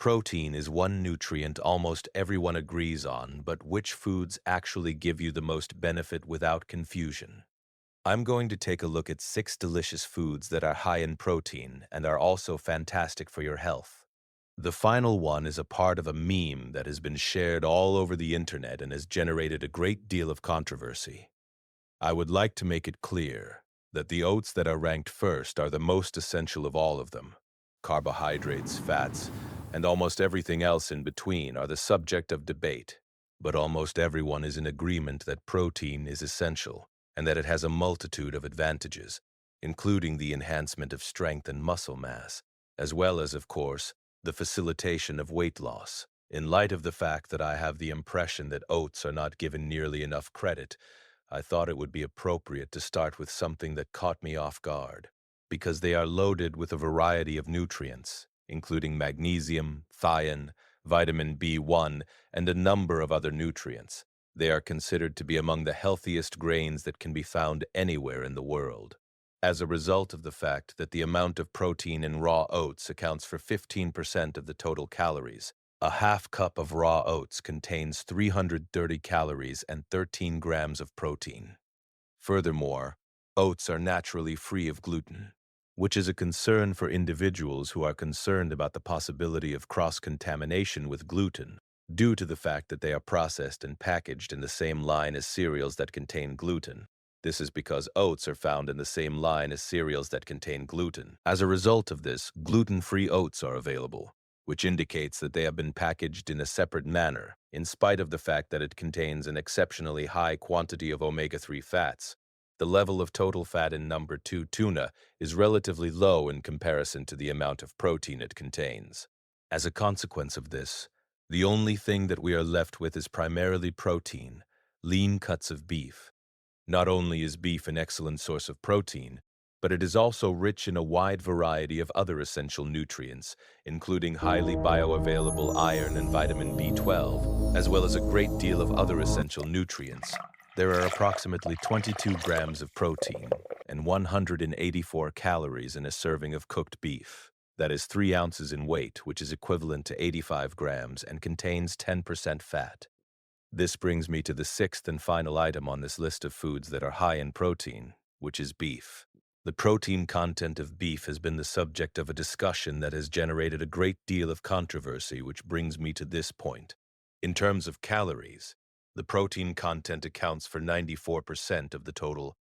Protein is one nutrient almost everyone agrees on, but which foods actually give you the most benefit without confusion? I'm going to take a look at 6 delicious foods that are high in protein and are also fantastic for your health. The final one is a part of a meme that has been shared all over the internet and has generated a great deal of controversy. I would like to make it clear that the oats that are ranked first are the most essential of all of them. Carbohydrates, fats, and almost everything else in between are the subject of debate, but almost everyone is in agreement that protein is essential and that it has a multitude of advantages, including the enhancement of strength and muscle mass, as well as, of course, the facilitation of weight loss. In light of the fact that I have the impression that oats are not given nearly enough credit, I thought it would be appropriate to start with something that caught me off guard, because they are loaded with a variety of nutrients, including magnesium, thion, vitamin B1, and a number of other nutrients. They are considered to be among the healthiest grains that can be found anywhere in the world. As a result of the fact that the amount of protein in raw oats accounts for 15% of the total calories, a half cup of raw oats contains 330 calories and 13 grams of protein. Furthermore, oats are naturally free of gluten, which is a concern for individuals who are concerned about the possibility of cross-contamination with gluten, due to the fact that they are processed and packaged in the same line as cereals that contain gluten. This is because oats are found in the same line as cereals that contain gluten. As a result of this, gluten-free oats are available, which indicates that they have been packaged in a separate manner, in spite of the fact that it contains an exceptionally high quantity of omega-3 fats. The level of total fat in number 2 tuna is relatively low in comparison to the amount of protein it contains. As a consequence of this, the only thing that we are left with is primarily protein, lean cuts of beef. Not only is beef an excellent source of protein, but it is also rich in a wide variety of other essential nutrients, including highly bioavailable iron and vitamin B12, as well as a great deal of other essential nutrients. There are approximately 22 grams of protein and 184 calories in a serving of cooked beef. That is 3 ounces in weight, which is equivalent to 85 grams and contains 10% fat. This brings me to the 6th and final item on this list of foods that are high in protein, which is beef. The protein content of beef has been the subject of a discussion that has generated a great deal of controversy, which brings me to this point. In terms of calories, the protein content accounts for 94% of the total.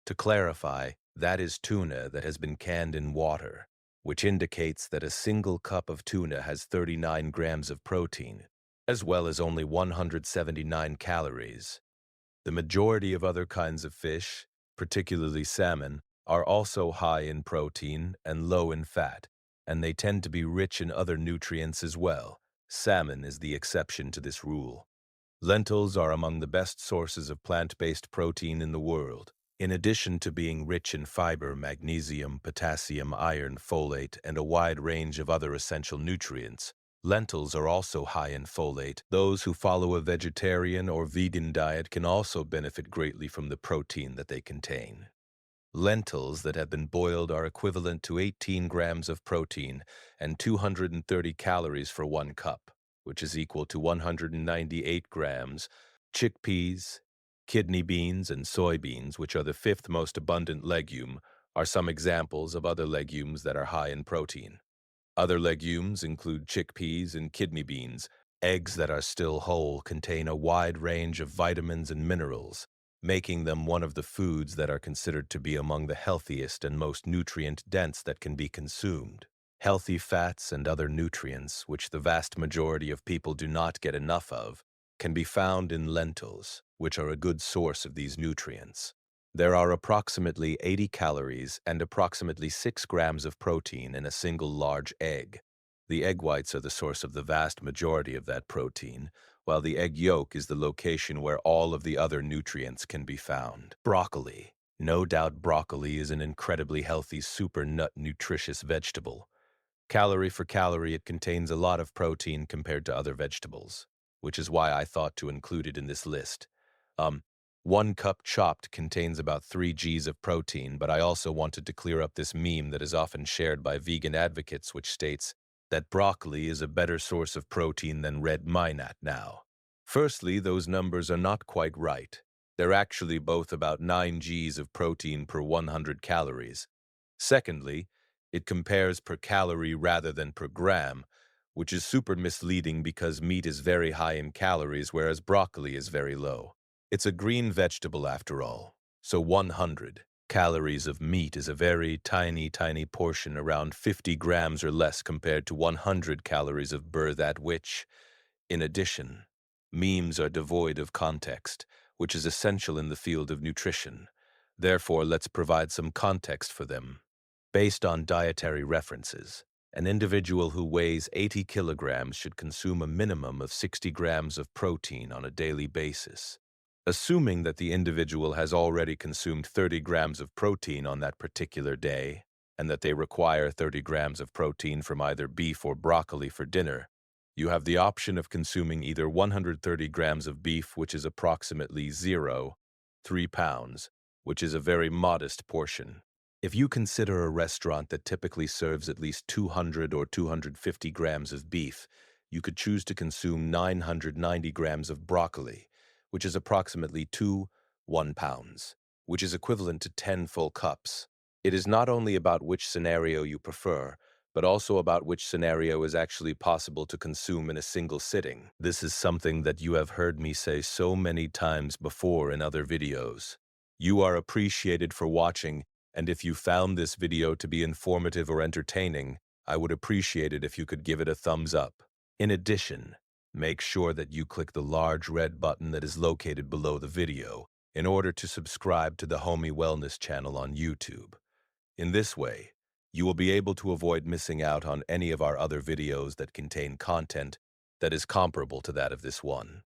To clarify, that is tuna that has been canned in water, which indicates that a single cup of tuna has 39 grams of protein, as well as only 179 calories. The majority of other kinds of fish, particularly salmon, are also high in protein and low in fat, and they tend to be rich in other nutrients as well. Salmon is the exception to this rule. Lentils are among the best sources of plant-based protein in the world. In addition to being rich in fiber, magnesium, potassium, iron, folate, and a wide range of other essential nutrients, lentils are also high in folate. Those who follow a vegetarian or vegan diet can also benefit greatly from the protein that they contain. Lentils that have been boiled are equivalent to 18 grams of protein and 230 calories for 1 cup, which is equal to 198 grams. Chickpeas, kidney beans, and soybeans, which are the 5th most abundant legume, are some examples of other legumes that are high in protein. Other legumes include chickpeas and kidney beans. Eggs that are still whole contain a wide range of vitamins and minerals, making them one of the foods that are considered to be among the healthiest and most nutrient-dense that can be consumed. Healthy fats and other nutrients, which the vast majority of people do not get enough of, can be found in lentils, which are a good source of these nutrients. There are approximately 80 calories and approximately 6 grams of protein in a single large egg. The egg whites are the source of the vast majority of that protein, while the egg yolk is the location where all of the other nutrients can be found. Broccoli. No doubt broccoli is an incredibly healthy super nut nutritious vegetable. Calorie for calorie, it contains a lot of protein compared to other vegetables, which is why I thought to include it in this list. 1 cup chopped contains about 3 Gs of protein, but I also wanted to clear up this meme that is often shared by vegan advocates, which states, that broccoli is a better source of protein than red minot now. Firstly, those numbers are not quite right. They're actually both about 9 Gs of protein per 100 calories. Secondly, it compares per calorie rather than per gram, which is super misleading because meat is very high in calories, whereas broccoli is very low. It's a green vegetable after all, so 100 calories of meat is a very tiny portion, around 50 grams or less compared to 100 calories of that which, in addition, memes are devoid of context, which is essential in the field of nutrition. Therefore, let's provide some context for them. Based on dietary references, an individual who weighs 80 kilograms should consume a minimum of 60 grams of protein on a daily basis. Assuming that the individual has already consumed 30 grams of protein on that particular day, and that they require 30 grams of protein from either beef or broccoli for dinner, you have the option of consuming either 130 grams of beef, which is approximately 0.3 pounds, which is a very modest portion. If you consider a restaurant that typically serves at least 200 or 250 grams of beef, you could choose to consume 990 grams of broccoli, which is approximately 1 pounds, which is equivalent to 10 full cups. It is not only about which scenario you prefer, but also about which scenario is actually possible to consume in a single sitting. This is something that you have heard me say so many times before in other videos. You are appreciated for watching, and if you found this video to be informative or entertaining, I would appreciate it if you could give it a thumbs up. In addition, make sure that you click the large red button that is located below the video in order to subscribe to the Homie Wellness channel on YouTube. In this way, you will be able to avoid missing out on any of our other videos that contain content that is comparable to that of this one.